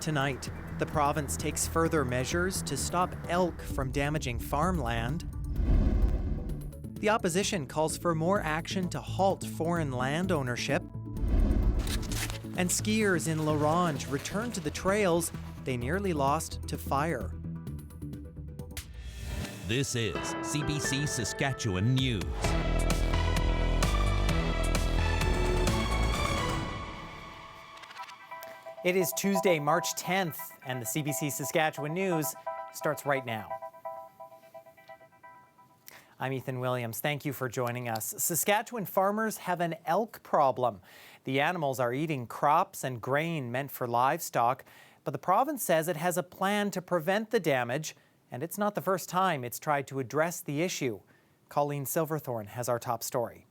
Tonight, the province takes further measures to stop elk from damaging farmland. The opposition calls for more action to halt foreign land ownership. And skiers in Ronge return to the trails they nearly lost to fire. This is CBC Saskatchewan News. It is Tuesday, March 10th, and the CBC Saskatchewan News starts right now. I'm Ethan Williams. Thank you for joining us. Saskatchewan farmers have an elk problem. The animals are eating crops and grain meant for livestock, but the province says it has a plan to prevent the damage, and it's not the first time it's tried to address the issue. Colleen Silverthorne has our top story.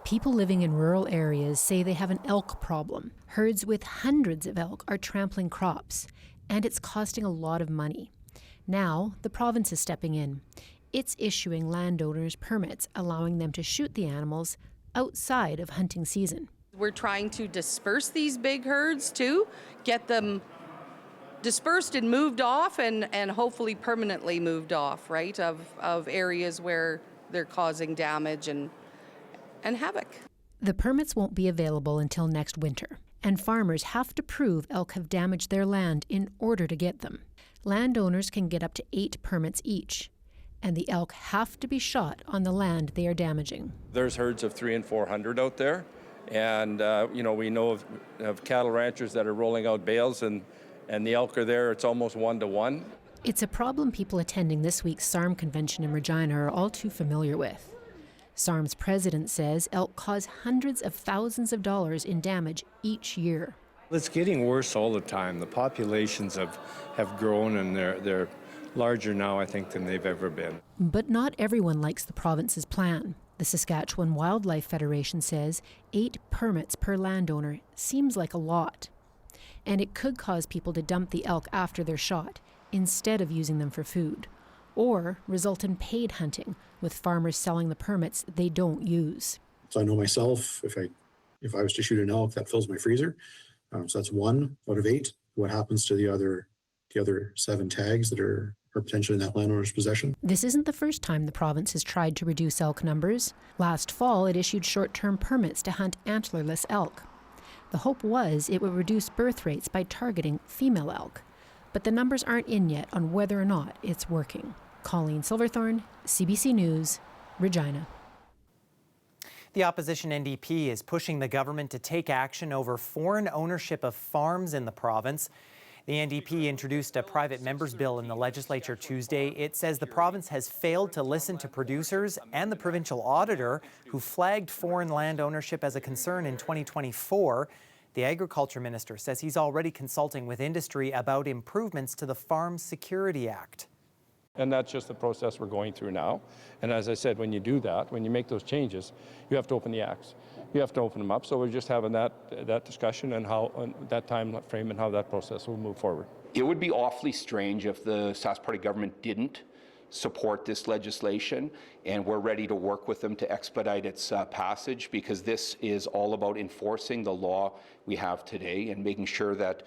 People living in rural areas say they have an elk problem. Herds with hundreds of elk are trampling crops, and it's costing a lot of money. Now, the province is stepping in. It's issuing landowners permits, allowing them to shoot the animals outside of hunting season. We're trying to disperse these big herds too, get them dispersed and moved off and hopefully permanently moved off, right, of areas where they're causing damage and havoc. The permits won't be available until next winter, and farmers have to prove elk have damaged their land in order to get them. Landowners can get up to 8 permits each, and the elk have to be shot on the land they are damaging. There's herds of 300 and 400 out there, and we know of cattle ranchers that are rolling out bales, and the elk are there. It's almost 1-to-1. It's a problem people attending this week's SARM convention in Regina are all too familiar with. SARM's president says elk cause hundreds of thousands of dollars in damage each year. It's getting worse all the time. The populations have grown, and they're larger now, I think, than they've ever been. But not everyone likes the province's plan. The Saskatchewan Wildlife Federation says 8 permits per landowner seems like a lot. And it could cause people to dump the elk after they're shot, instead of using them for food, or result in paid hunting, with farmers selling the permits they don't use. So I know myself, if I was to shoot an elk, that fills my freezer. So that's 1 out of 8. What happens to the other 7 tags that are potentially in that landowner's possession? This isn't the first time the province has tried to reduce elk numbers. Last fall, it issued short-term permits to hunt antlerless elk. The hope was it would reduce birth rates by targeting female elk. But the numbers aren't in yet on whether or not it's working. Colleen Silverthorne, CBC News, Regina. The opposition NDP is pushing the government to take action over foreign ownership of farms in the province. The NDP introduced a private member's bill in the legislature Tuesday. It says the province has failed to listen to producers and the provincial auditor, who flagged foreign land ownership as a concern in 2024. The agriculture minister says he's already consulting with industry about improvements to the Farm Security Act. And that's just the process we're going through now. And as I said, when you do that, when you make those changes, you have to open the acts. You have to open them up. So we're just having that discussion and that time frame and how that process will move forward. It would be awfully strange if the Sask Party government didn't support this legislation, and we're ready to work with them to expedite its passage, because this is all about enforcing the law we have today and making sure that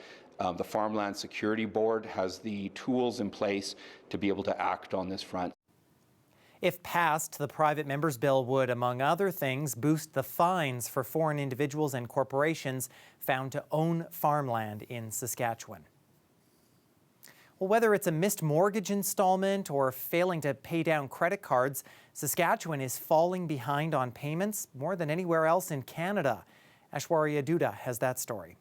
the Farmland Security Board has the tools in place to be able to act on this front. If passed, the private member's bill would, among other things, boost the fines for foreign individuals and corporations found to own farmland in Saskatchewan. Well, whether it's a missed mortgage installment or failing to pay down credit cards, Saskatchewan is falling behind on payments more than anywhere else in Canada. Ashwarya Duda has that story.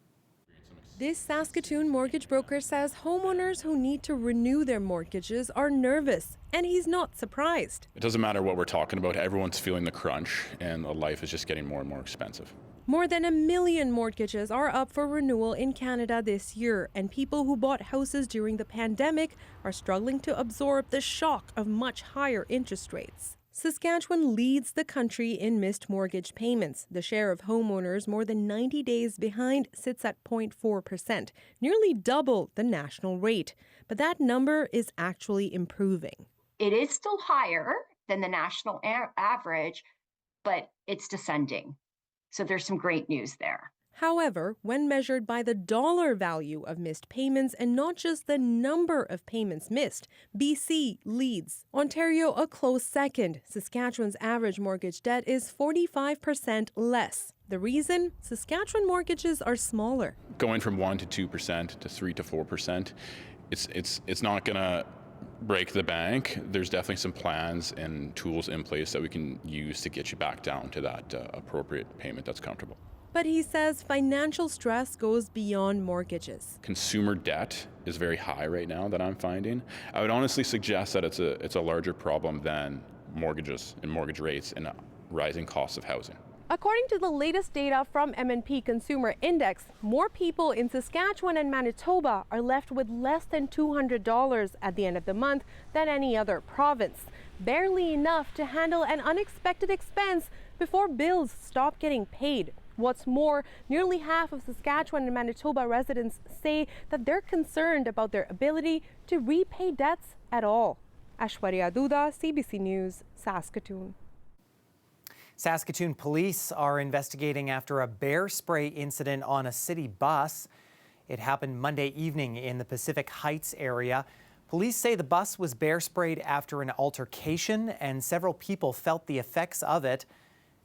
This Saskatoon mortgage broker says homeowners who need to renew their mortgages are nervous, and he's not surprised. It doesn't matter what we're talking about, everyone's feeling the crunch, and life is just getting more and more expensive. More than 1 million mortgages are up for renewal in Canada this year, and people who bought houses during the pandemic are struggling to absorb the shock of much higher interest rates. Saskatchewan leads the country in missed mortgage payments. The share of homeowners more than 90 days behind sits at 0.4%, nearly double the national rate. But that number is actually improving. It is still higher than the national average, but it's descending. So there's some great news there. However, when measured by the dollar value of missed payments and not just the number of payments missed, BC leads. Ontario a close second. Saskatchewan's average mortgage debt is 45% less. The reason? Saskatchewan mortgages are smaller. Going from 1% to 2% to 3% to 4%, it's not going to break the bank. There's definitely some plans and tools in place that we can use to get you back down to that appropriate payment that's comfortable. But he says financial stress goes beyond mortgages. Consumer debt is very high right now that I'm finding. I would honestly suggest that it's a larger problem than mortgages and mortgage rates and rising costs of housing. According to the latest data from M&P Consumer Index, more people in Saskatchewan and Manitoba are left with less than $200 at the end of the month than any other province. Barely enough to handle an unexpected expense before bills stop getting paid. What's more, nearly half of Saskatchewan and Manitoba residents say that they're concerned about their ability to repay debts at all. Ashwarya Duda, CBC News, Saskatoon. Saskatoon police are investigating after a bear spray incident on a city bus. It happened Monday evening in the Pacific Heights area. Police say the bus was bear sprayed after an altercation and several people felt the effects of it.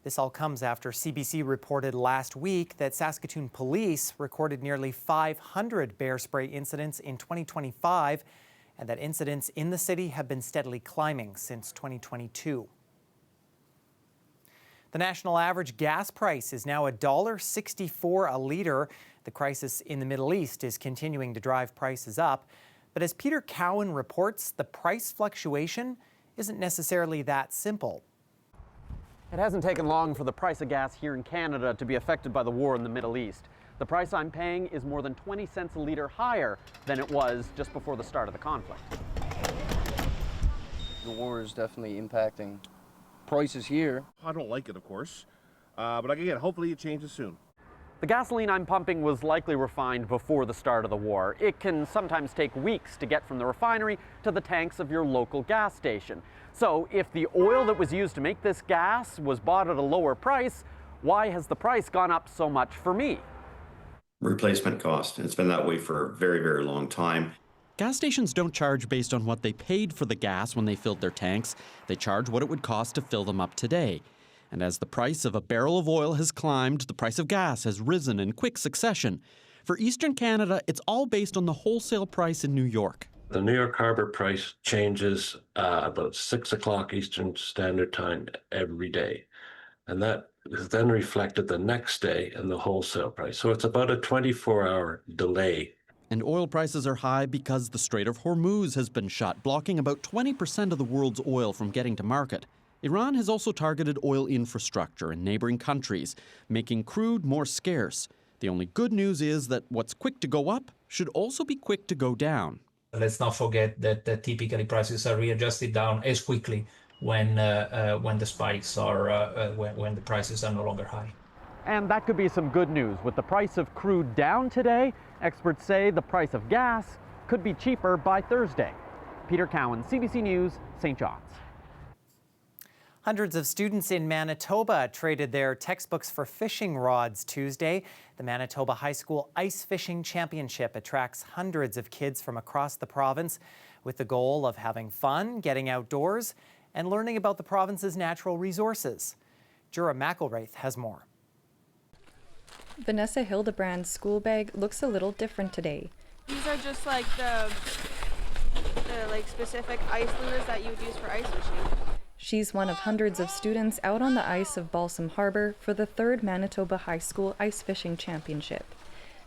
This all comes after CBC reported last week that Saskatoon police recorded nearly 500 bear spray incidents in 2025 and that incidents in the city have been steadily climbing since 2022. The national average gas price is now $1.64 a litre. The crisis in the Middle East is continuing to drive prices up. But as Peter Cowan reports, the price fluctuation isn't necessarily that simple. It hasn't taken long for the price of gas here in Canada to be affected by the war in the Middle East. The price I'm paying is more than 20 cents a litre higher than it was just before the start of the conflict. The war is definitely impacting prices here. I don't like it, of course, but again, hopefully it changes soon. The gasoline I'm pumping was likely refined before the start of the war. It can sometimes take weeks to get from the refinery to the tanks of your local gas station. So if the oil that was used to make this gas was bought at a lower price, why has the price gone up so much for me? Replacement cost. It's been that way for a very, very long time. Gas stations don't charge based on what they paid for the gas when they filled their tanks. They charge what it would cost to fill them up today. And as the price of a barrel of oil has climbed, the price of gas has risen in quick succession. For Eastern Canada, it's all based on the wholesale price in New York. The New York Harbor price changes about 6 o'clock Eastern Standard Time every day. And that is then reflected the next day in the wholesale price. So it's about a 24-hour delay. And oil prices are high because the Strait of Hormuz has been shut, blocking about 20% of the world's oil from getting to market. Iran has also targeted oil infrastructure in neighboring countries, making crude more scarce. The only good news is that what's quick to go up should also be quick to go down. Let's not forget that typically prices are readjusted down as quickly when the spikes are when the prices are no longer high. And that could be some good news. With the price of crude down today, experts say the price of gas could be cheaper by Thursday. Peter Cowan, CBC News, St. John's. Hundreds of students in Manitoba traded their textbooks for fishing rods Tuesday. The Manitoba High School Ice Fishing Championship attracts hundreds of kids from across the province with the goal of having fun, getting outdoors, and learning about the province's natural resources. Jura McElraith has more. Vanessa Hildebrand's school bag looks a little different today. These are just like the specific ice lures that you would use for ice fishing. She's one of hundreds of students out on the ice of Balsam Harbor for the 3rd Manitoba High School Ice Fishing Championship.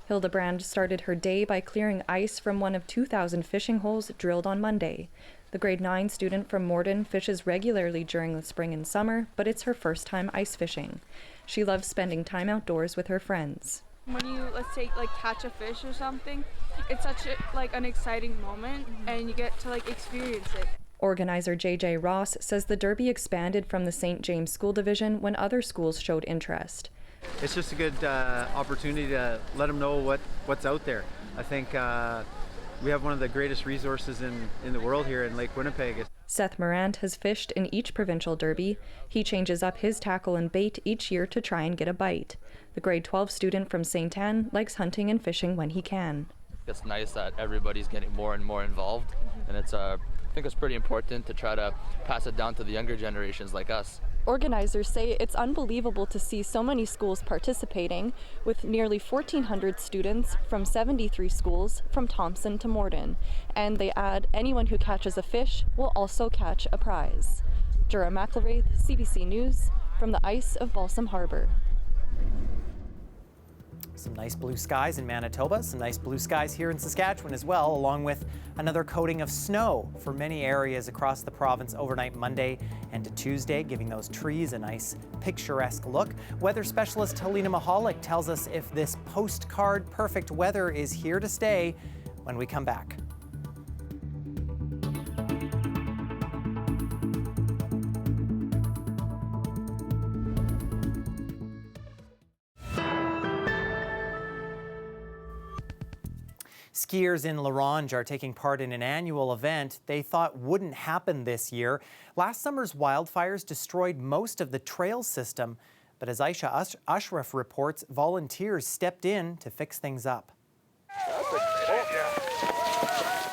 Hildebrand started her day by clearing ice from one of 2,000 fishing holes drilled on Monday. The grade 9 student from Morden fishes regularly during the spring and summer, but it's her first time ice fishing. She loves spending time outdoors with her friends. When you, let's say, catch a fish or something, it's such an exciting moment, and you get to experience it. Organizer J.J. Ross says the Derby expanded from the St. James School Division when other schools showed interest. It's just a good opportunity to let them know what's out there. I think we have one of the greatest resources in the world here in Lake Winnipeg. Seth Morant has fished in each provincial derby. He changes up his tackle and bait each year to try and get a bite. The grade 12 student from St. Anne likes hunting and fishing when he can. It's nice that everybody's getting more and more involved, and I think it's pretty important to try to pass it down to the younger generations like us. Organizers say it's unbelievable to see so many schools participating, with nearly 1,400 students from 73 schools from Thompson to Morden. And they add anyone who catches a fish will also catch a prize. Jura McElwraith, CBC News, from the ice of Balsam Harbor. Some nice blue skies in Manitoba, some nice blue skies here in Saskatchewan as well, along with another coating of snow for many areas across the province overnight Monday and to Tuesday, giving those trees a nice picturesque look. Weather specialist Helena Mahalik tells us if this postcard perfect weather is here to stay when we come back. Skiers in Ronge are taking part in an annual event they thought wouldn't happen this year. Last summer's wildfires destroyed most of the trail system, but as Aisha Ashraf reports, volunteers stepped in to fix things up.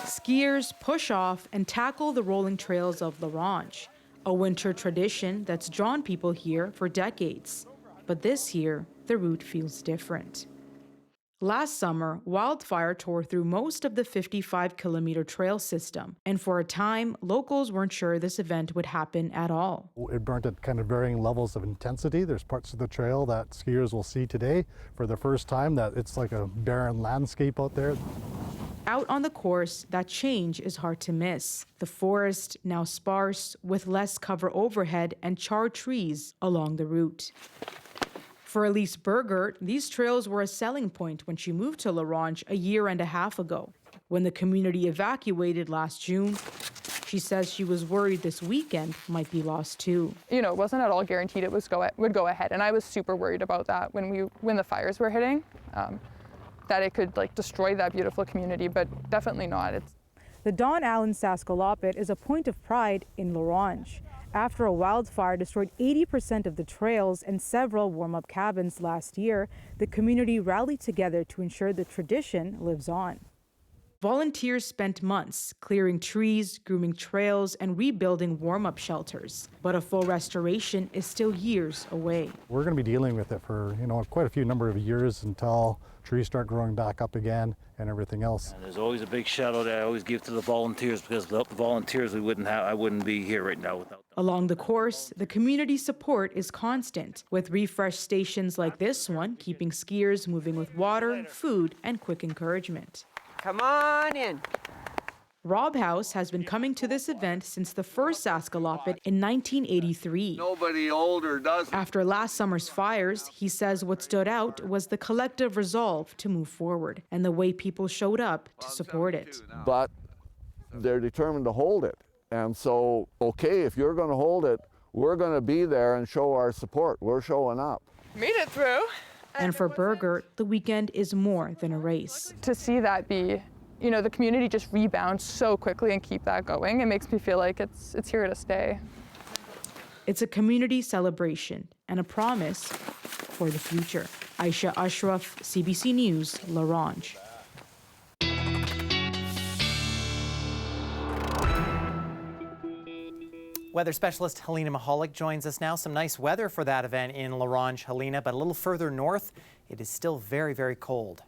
Skiers push off and tackle the rolling trails of Ronge, a winter tradition that's drawn people here for decades. But this year, the route feels different. Last summer, wildfire tore through most of the 55-kilometer trail system, and for a time, locals weren't sure this event would happen at all. It burnt at kind of varying levels of intensity. There's parts of the trail that skiers will see today for the first time that it's like a barren landscape out there. Out on the course, that change is hard to miss. The forest, now sparse, with less cover overhead and charred trees along the route. For Elise Berger, these trails were a selling point when she moved to Ronge a year and a half ago. When the community evacuated last June, she says she was worried this weekend might be lost too. You know, it wasn't at all guaranteed it would go ahead, and I was super worried about that when the fires were hitting, that it could destroy that beautiful community, but definitely not. The Don Allen Sask loppet is a point of pride in Ronge. After a wildfire destroyed 80% of the trails and several warm-up cabins last year, the community rallied together to ensure the tradition lives on. Volunteers spent months clearing trees, grooming trails, and rebuilding warm-up shelters. But a full restoration is still years away. We're going to be dealing with it for, quite a few number of years until trees start growing back up again and everything else. And there's always a big shout out I always give to the volunteers, because without the volunteers I wouldn't be here right now without them. Along the course, the community support is constant, with refresh stations like this one keeping skiers moving with water, food, and quick encouragement. Come on in. Rob House has been coming to this event since the first Sask loppet in 1983. Nobody older does. After last summer's fires, he says what stood out was the collective resolve to move forward and the way people showed up to support it. But they're determined to hold it. And so, okay, if you're going to hold it, we're going to be there and show our support. We're showing up. Made it through. And for Berger, the weekend is more than a race. To see that be, the community just rebound so quickly and keep that going, it makes me feel like it's here to stay. It's a community celebration and a promise for the future. Aisha Ashraf, CBC News, Ronge. Weather specialist Helena Mahalik joins us now. Some nice weather for that event in Ronge, Helena, but a little further north, it is still very, very cold.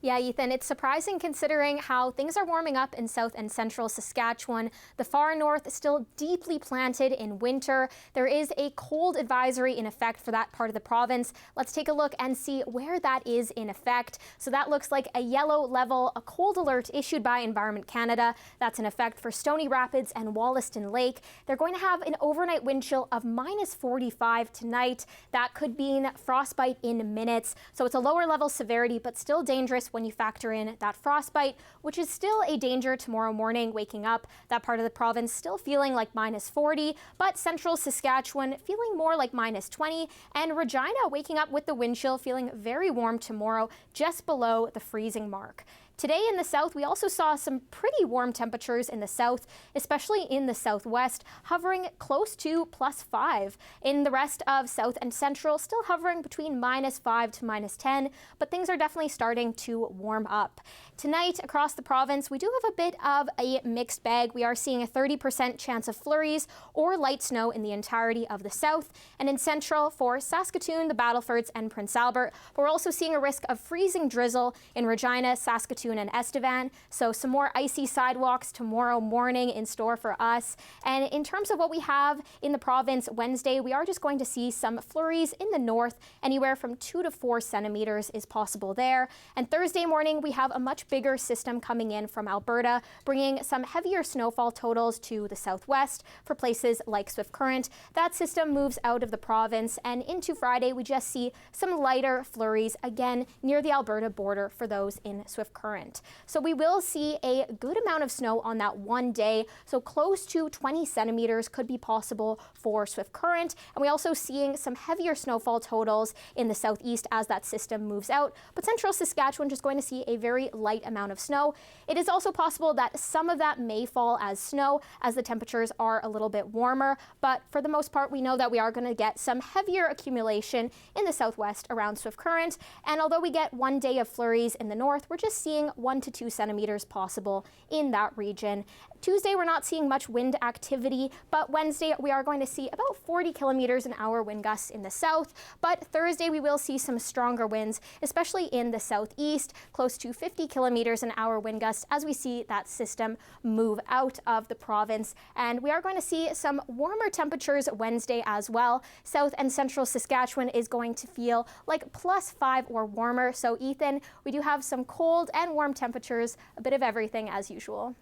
Yeah, Ethan, it's surprising considering how things are warming up in south and central Saskatchewan. The far north is still deeply planted in winter. There is a cold advisory in effect for that part of the province. Let's take a look and see where that is in effect. So that looks like a yellow level, a cold alert issued by Environment Canada. That's in effect for Stony Rapids and Wollaston Lake. They're going to have an overnight wind chill of -45 tonight. That could mean frostbite in minutes. So it's a lower level severity, but still dangerous when you factor in that frostbite, which is still a danger tomorrow morning. Waking up, that part of the province still feeling like -40, but central Saskatchewan feeling more like -20, and Regina waking up with the wind chill feeling very warm tomorrow, just below the freezing mark. Today in the south, we also saw some pretty warm temperatures in the south, especially in the southwest, hovering close to +5. In the rest of south and central, still hovering between -5 to -10, but things are definitely starting to warm up. Tonight, across the province, we do have a bit of a mixed bag. We are seeing a 30% chance of flurries or light snow in the entirety of the south, and in central for Saskatoon, the Battlefords, and Prince Albert. But we're also seeing a risk of freezing drizzle in Regina, Saskatoon, and Estevan. So some more icy sidewalks tomorrow morning in store for us. And in terms of what we have in the province Wednesday, we are just going to see some flurries in the north. Anywhere from 2 to 4 centimeters is possible there. And Thursday morning, we have a much bigger system coming in from Alberta, bringing some heavier snowfall totals to the southwest for places like Swift Current. That system moves out of the province, and into Friday, we just see some lighter flurries again near the Alberta border for those in Swift Current. So we will see a good amount of snow on that one day, so close to 20 centimeters could be possible for Swift Current. And we also seeing some heavier snowfall totals in the southeast as that system moves out. But central Saskatchewan just going to see a very light amount of snow. It is also possible that some of that may fall as snow as the temperatures are a little bit warmer. But for the most part, we know that we are going to get some heavier accumulation in the southwest around Swift Current. And although we get one day of flurries in the north, we're just seeing 1 to 2 centimeters possible in that region. Tuesday, we're not seeing much wind activity, but Wednesday, we are going to see about 40 kilometers an hour wind gusts in the south. But Thursday, we will see some stronger winds, especially in the southeast, close to 50 kilometers an hour wind gusts as we see that system move out of the province. And we are going to see some warmer temperatures Wednesday as well. South and central Saskatchewan is going to feel like +5 or warmer. So Ethan, we do have some cold and warm temperatures, a bit of everything as usual.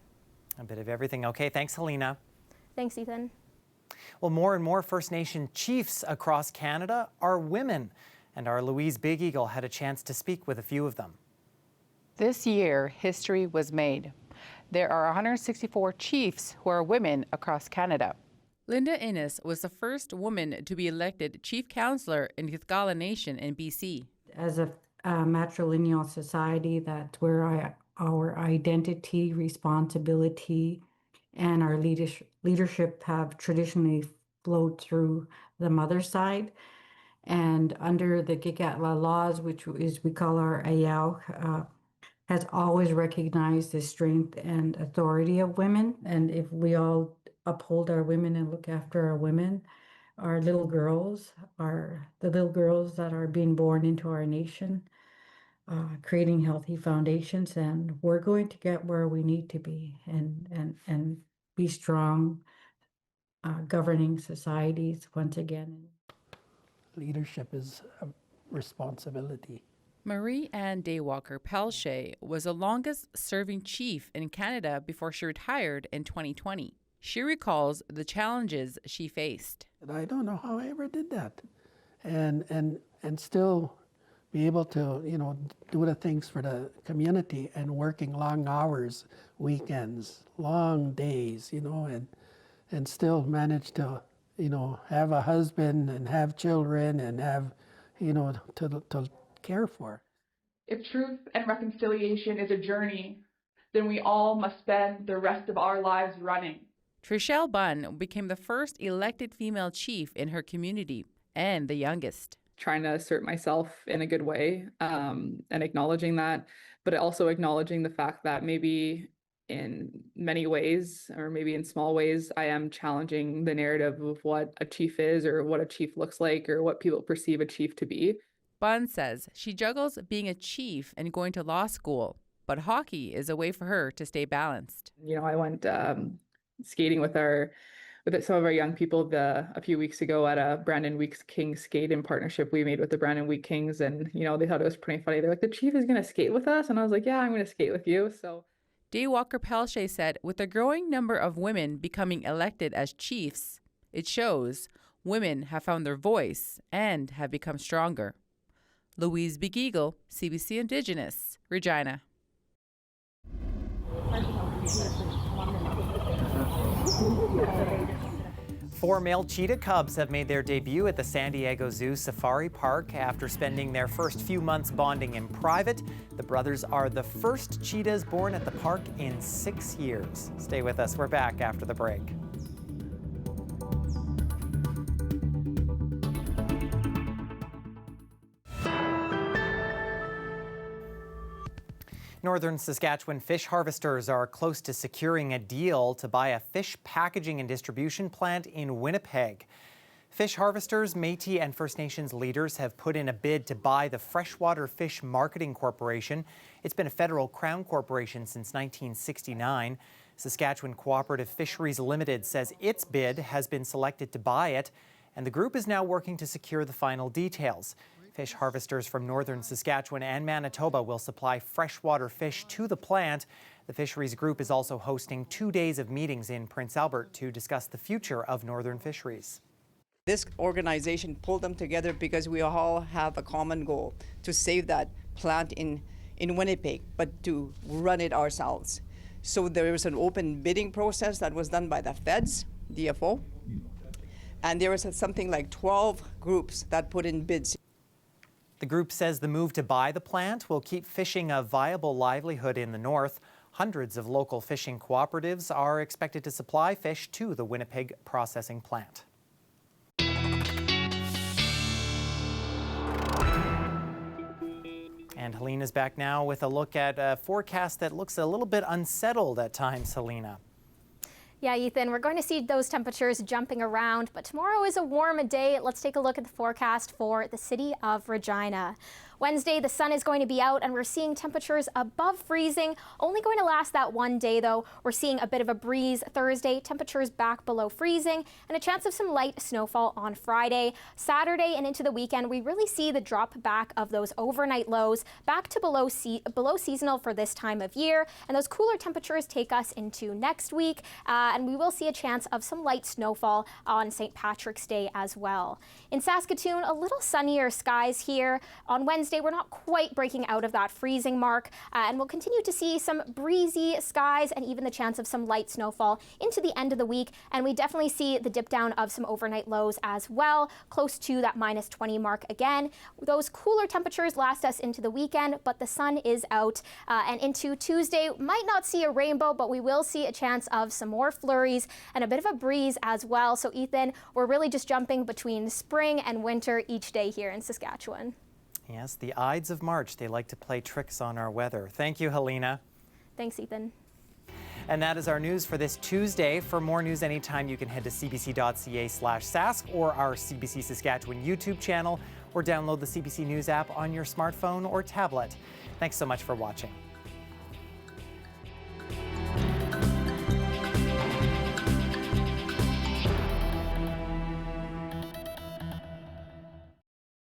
A bit of everything. Okay, thanks, Helena. Thanks, Ethan. Well, more and more First Nation chiefs across Canada are women, and our Louise Big Eagle had a chance to speak with a few of them. This year, history was made. There are 164 chiefs who are women across Canada. Linda Innes was the first woman to be elected chief councillor in the Thkala Nation in BC. As a matrilineal society, that's where our identity, responsibility, and our leadership have traditionally flowed through the mother side. And under the Gikatla laws, which is we call our Ayaw, has always recognized the strength and authority of women. And if we all uphold our women and look after our women, our little girls are the little girls that are being born into our nation, creating healthy foundations, and we're going to get where we need to be and be strong, governing societies once again. Leadership is a responsibility. Marie Ann Daywalker-Pelche was the longest serving chief in Canada before she retired in 2020. She recalls the challenges she faced. I don't know how I ever did that, and still be able to, do the things for the community and working long hours, weekends, long days, and still manage to, have a husband and have children and have, to care for. If truth and reconciliation is a journey, then we all must spend the rest of our lives running. Trishelle Bunn became the first elected female chief in her community and the youngest. Trying to assert myself in a good way and acknowledging that, but also acknowledging the fact that maybe in many ways, or maybe in small ways, I am challenging the narrative of what a chief is or what a chief looks like or what people perceive a chief to be. Bunn says she juggles being a chief and going to law school, but hockey is a way for her to stay balanced. I went skating with some of our young people a few weeks ago at a Brandon Weeks Kings skate in partnership we made with the Brandon Week Kings, and they thought it was pretty funny. They're like, the chief is going to skate with us, and I was like, yeah, I'm going to skate with you. So Daywalker-Pelche said with a growing number of women becoming elected as chiefs, it shows women have found their voice and have become stronger. Louise Big Eagle, CBC Indigenous, Regina. 4 male cheetah cubs have made their debut at the San Diego Zoo Safari Park after spending their first few months bonding in private. The brothers are the first cheetahs born at the park in 6 years. Stay with us. We're back after the break. Northern Saskatchewan fish harvesters are close to securing a deal to buy a fish packaging and distribution plant in Winnipeg. Fish harvesters, Métis and First Nations leaders have put in a bid to buy the Freshwater Fish Marketing Corporation. It's been a federal Crown corporation since 1969. Saskatchewan Cooperative Fisheries Limited says its bid has been selected to buy it, and the group is now working to secure the final details. Fish harvesters from northern Saskatchewan and Manitoba will supply freshwater fish to the plant. The fisheries group is also hosting 2 days of meetings in Prince Albert to discuss the future of northern fisheries. This organization pulled them together because we all have a common goal, to save that plant in Winnipeg, but to run it ourselves. So there was an open bidding process that was done by the feds, DFO, and there was something like 12 groups that put in bids. The group says the move to buy the plant will keep fishing a viable livelihood in the north. Hundreds of local fishing cooperatives are expected to supply fish to the Winnipeg processing plant. And Helena's back now with a look at a forecast that looks a little bit unsettled at times, Helena. Yeah, Ethan, we're going to see those temperatures jumping around, but tomorrow is a warm day. Let's take a look at the forecast for the city of Regina. Wednesday, the sun is going to be out and we're seeing temperatures above freezing. Only going to last that one day, though. We're seeing a bit of a breeze Thursday, temperatures back below freezing, and a chance of some light snowfall on Friday. Saturday and into the weekend, we really see the drop back of those overnight lows back to below seasonal for this time of year. And those cooler temperatures take us into next week, and we will see a chance of some light snowfall on St. Patrick's Day as well. In Saskatoon, a little sunnier skies here. On Wednesday, we're not quite breaking out of that freezing mark, and we'll continue to see some breezy skies and even the chance of some light snowfall into the end of the week. And we definitely see the dip down of some overnight lows as well, close to that -20 mark again. Those cooler temperatures last us into the weekend, but the sun is out, and into Tuesday. Might not see a rainbow, but we will see a chance of some more flurries and a bit of a breeze as well. So Ethan, we're really just jumping between spring and winter each day here in Saskatchewan. Yes, the Ides of March, they like to play tricks on our weather. Thank you, Helena. Thanks, Ethan. And that is our news for this Tuesday. For more news anytime, you can head to cbc.ca/Sask or our CBC Saskatchewan YouTube channel, or download the CBC News app on your smartphone or tablet. Thanks so much for watching.